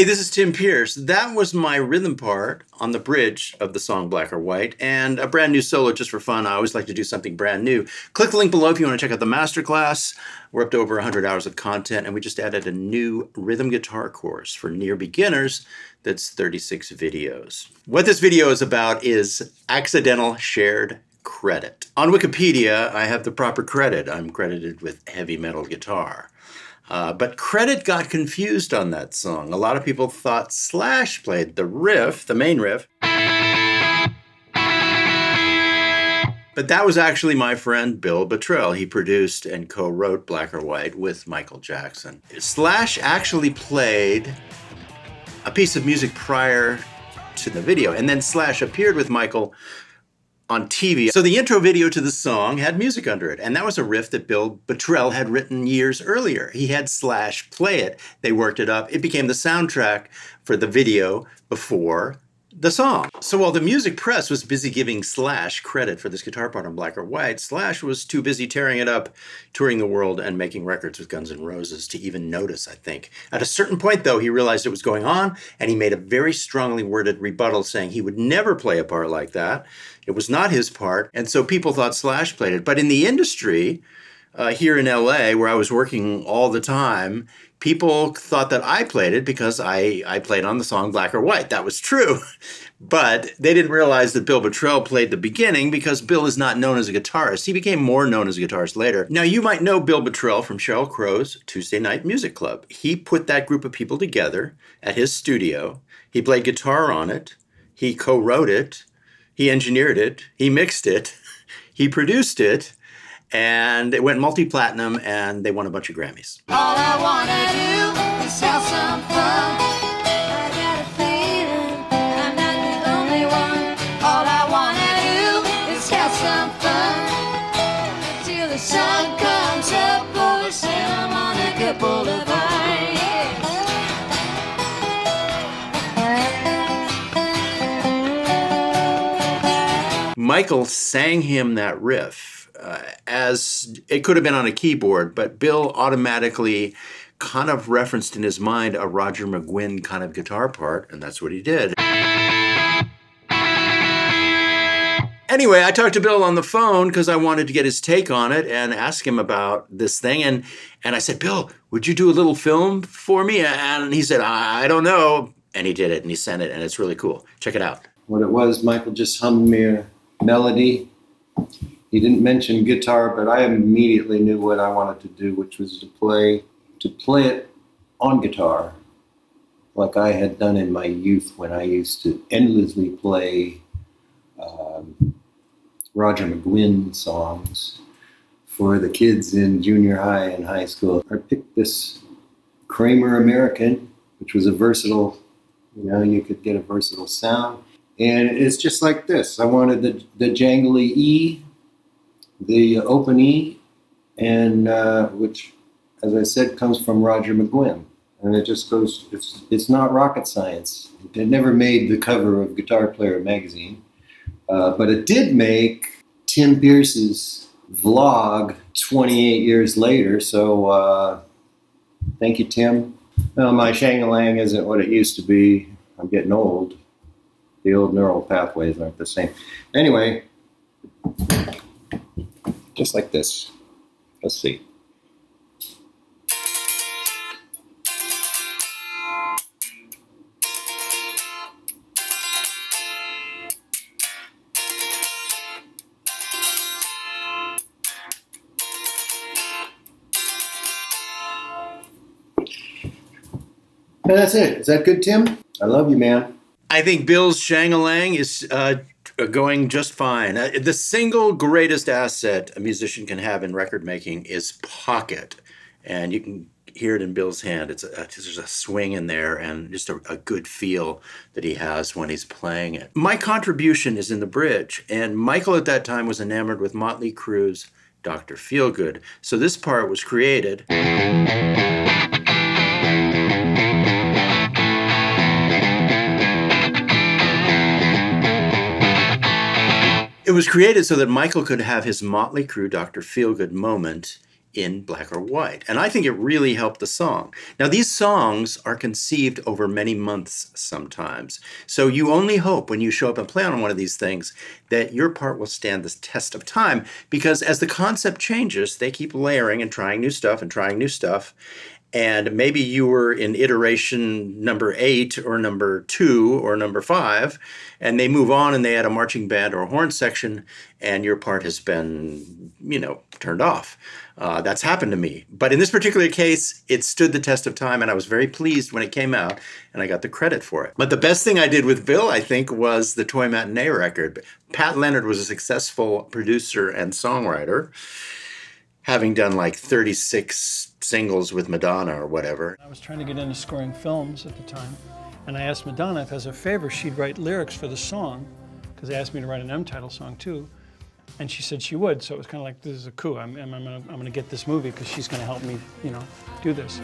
Hey, this is Tim Pierce. That was my rhythm part on the bridge of the song Black or White, and a brand new solo just for fun. I always like to do something brand new. Click the link below if you want to check out the Masterclass. We're up to over 100 hours of content, and we just added a new rhythm guitar course for near beginners that's 36 videos. What this video is about is accidental shared credit. On Wikipedia, I have the proper credit. I'm credited with heavy metal guitar. But credit got confused on that song. A lot of people thought Slash played the riff, the main riff. But that was actually my friend Bill Bottrell. He produced and co-wrote Black or White with Michael Jackson. Slash actually played a piece of music prior to the video, and then Slash appeared with Michael on TV. So the intro video to the song had music under it, and that was a riff that Bill Bottrell had written years earlier. He had Slash play it. They worked it up. It became the soundtrack for the video before the song. So while the music press was busy giving Slash credit for this guitar part on Black or White, Slash was too busy tearing it up, touring the world, and making records with Guns N' Roses to even notice, I think. At a certain point, though, he realized it was going on, and he made a very strongly worded rebuttal saying he would never play a part like that. It was not his part, and so people thought Slash played it. But in the industry, here in LA, where I was working all the time, people thought that I played it because I played on the song Black or White. That was true. But they didn't realize that Bill Bottrell played the beginning because Bill is not known as a guitarist. He became more known as a guitarist later. Now, you might know Bill Bottrell from Sheryl Crow's Tuesday Night Music Club. He put that group of people together at his studio. He played guitar on it. He co-wrote it. He engineered it. He mixed it. He produced it. And it went multi-platinum, and they won a bunch of Grammys. All I wanna do is have some fun. I got a feeling I'm not the only one. All I wanna do is have some fun. Till the sun comes up over Santa Monica Boulevard. Michael sang him that riff. As it could have been on a keyboard, but Bill automatically kind of referenced in his mind a Roger McGuinn kind of guitar part, and that's what he did. Anyway, I talked to Bill on the phone because I wanted to get his take on it and ask him about this thing. And I said, Bill, would you do a little film for me? And he said, I don't know. And he did it, and he sent it, and it's really cool. Check it out. What it was, Michael just hummed me a melody. He didn't mention guitar, but I immediately knew what I wanted to do, which was to play it on guitar, like I had done in my youth when I used to endlessly play Roger McGuinn songs for the kids in junior high and high school. I picked this Kramer American, which was a versatile, you could get a versatile sound. And it's just like this. I wanted the jangly E, the open E, and which, as I said, comes from Roger McGuinn. And it just goes, it's not rocket science. It never made the cover of Guitar Player magazine, but it did make Tim Pierce's vlog 28 years later. So thank you, Tim. Well, my shang-a-lang isn't what it used to be. I'm getting old. The old neural pathways aren't the same. Anyway, just like this. Let's see. And that's it. Is that good, Tim? I love you, man. I think Bill's shang-a-lang is going just fine. The single greatest asset a musician can have in record making is pocket. And you can hear it in Bill's hand. There's a swing in there and just a good feel that he has when he's playing it. My contribution is in the bridge. And Michael at that time was enamored with Motley Crue's Dr. Feelgood. So this part was created. It was created so that Michael could have his Motley Crue Dr. Feelgood moment in black or white. And I think it really helped the song. Now, these songs are conceived over many months sometimes. So you only hope when you show up and play on one of these things that your part will stand the test of time, because as the concept changes, they keep layering and trying new stuff and trying new stuff. And maybe you were in iteration number 8 or number 2 or number 5, and they move on and they add a marching band or a horn section, and your part has been, turned off. That's happened to me. But in this particular case, it stood the test of time, and I was very pleased when it came out, and I got the credit for it. But the best thing I did with Bill, I think, was the Toy Matinee record. Pat Leonard was a successful producer and songwriter, having done like 36 singles with Madonna or whatever. I was trying to get into scoring films at the time, and I asked Madonna if, as a favor, she'd write lyrics for the song, because they asked me to write an M-title song too, and she said she would. So it was kind of like, this is a coup. I'm gonna get this movie because she's gonna help me, do this.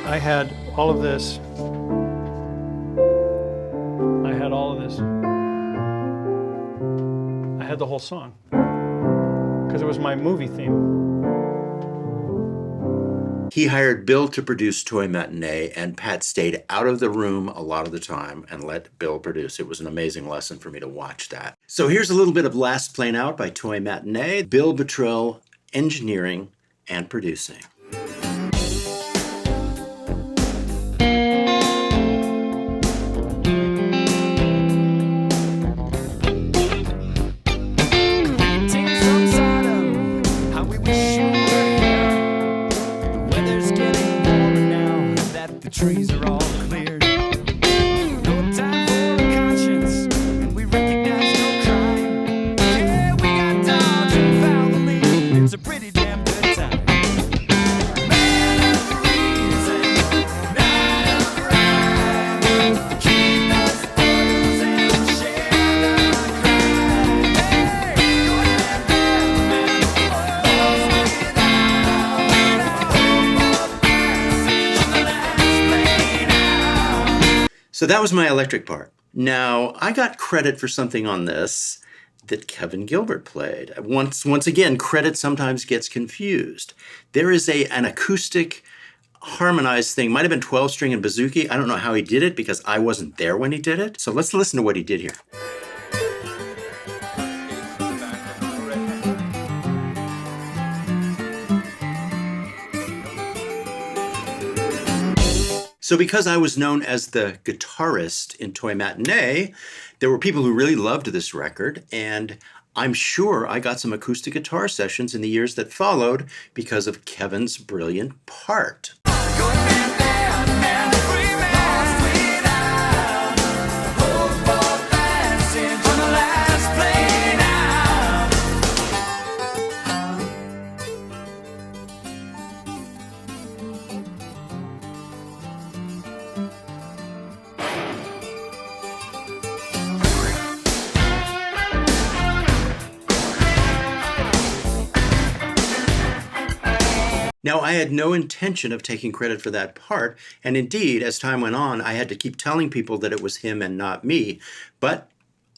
I had all of this. I had the whole song because it was my movie theme. He hired Bill to produce Toy Matinee, and Pat stayed out of the room a lot of the time and let Bill produce. It was an amazing lesson for me to watch that. So here's a little bit of Last Plane Out by Toy Matinee, Bill Bottrell engineering and producing. Trees are all cleared. No time for a conscience, and we recognize no crime. Yeah, we got dogs and found the lead. It's a pretty damn good time. Man of reason, night of rhyme. Keep those burdens and share the crime. Hey, go ahead, man. Lost So that was my electric part. Now, I got credit for something on this that Kevin Gilbert played. Once again, credit sometimes gets confused. There is an acoustic harmonized thing, might have been 12-string and bouzouki. I don't know how he did it because I wasn't there when he did it. So let's listen to what he did here. So because I was known as the guitarist in Toy Matinee, there were people who really loved this record, and I'm sure I got some acoustic guitar sessions in the years that followed because of Kevin's brilliant part. Now, I had no intention of taking credit for that part, and indeed, as time went on, I had to keep telling people that it was him and not me, but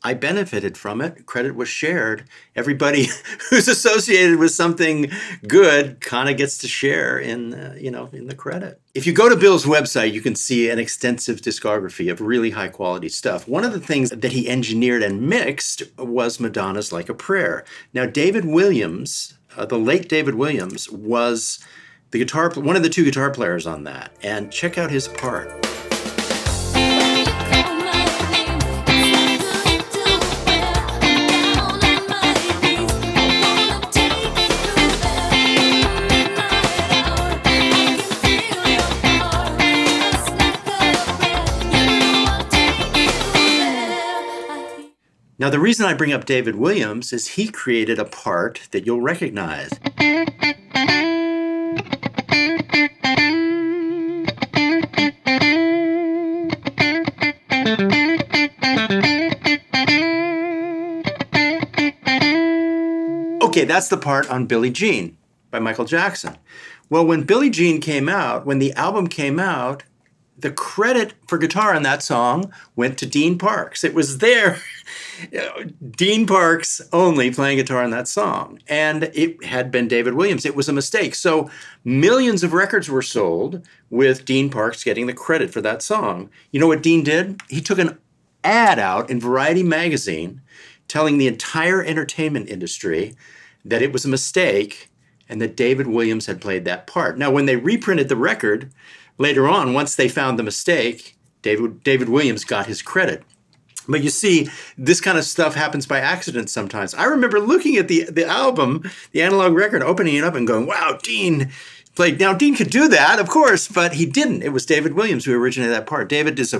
I benefited from it. Credit was shared. Everybody who's associated with something good kind of gets to share in the credit. If you go to Bill's website, you can see an extensive discography of really high quality stuff. One of the things that he engineered and mixed was Madonna's Like a Prayer. Now, David Williams, the late David Williams, was one of the two guitar players on that. And check out his part. Now, the reason I bring up David Williams is he created a part that you'll recognize. Okay, that's the part on Billie Jean by Michael Jackson. Well, when Billie Jean came out, when the album came out, the credit for guitar on that song went to Dean Parks. It was there. Dean Parks only playing guitar on that song. And it had been David Williams. It was a mistake. So millions of records were sold with Dean Parks getting the credit for that song. You know what Dean did? He took an ad out in Variety magazine telling the entire entertainment industry that it was a mistake and that David Williams had played that part. Now, when they reprinted the record later on, once they found the mistake, David Williams got his credit. But you see, this kind of stuff happens by accident sometimes. I remember looking at the album, the analog record, opening it up and going, wow, Dean played. Now, Dean could do that, of course, but he didn't. It was David Williams who originated that part. David is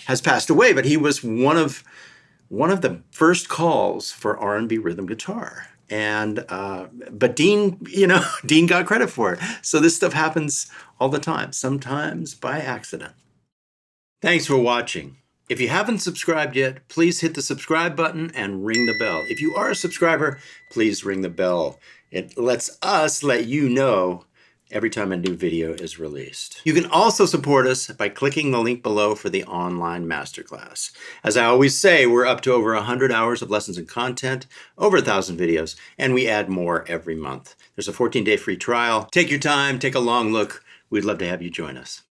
has passed away, but he was one of the first calls for R&B rhythm guitar. And but Dean, Dean got credit for it. So this stuff happens all the time, sometimes by accident. Thanks for watching. If you haven't subscribed yet, please hit the subscribe button and ring the bell. If you are a subscriber, please ring the bell. It lets us let you know every time a new video is released. You can also support us by clicking the link below for the online masterclass. As I always say, we're up to over 100 hours of lessons and content, over 1,000 videos, and we add more every month. There's a 14-day free trial. Take your time, take a long look. We'd love to have you join us.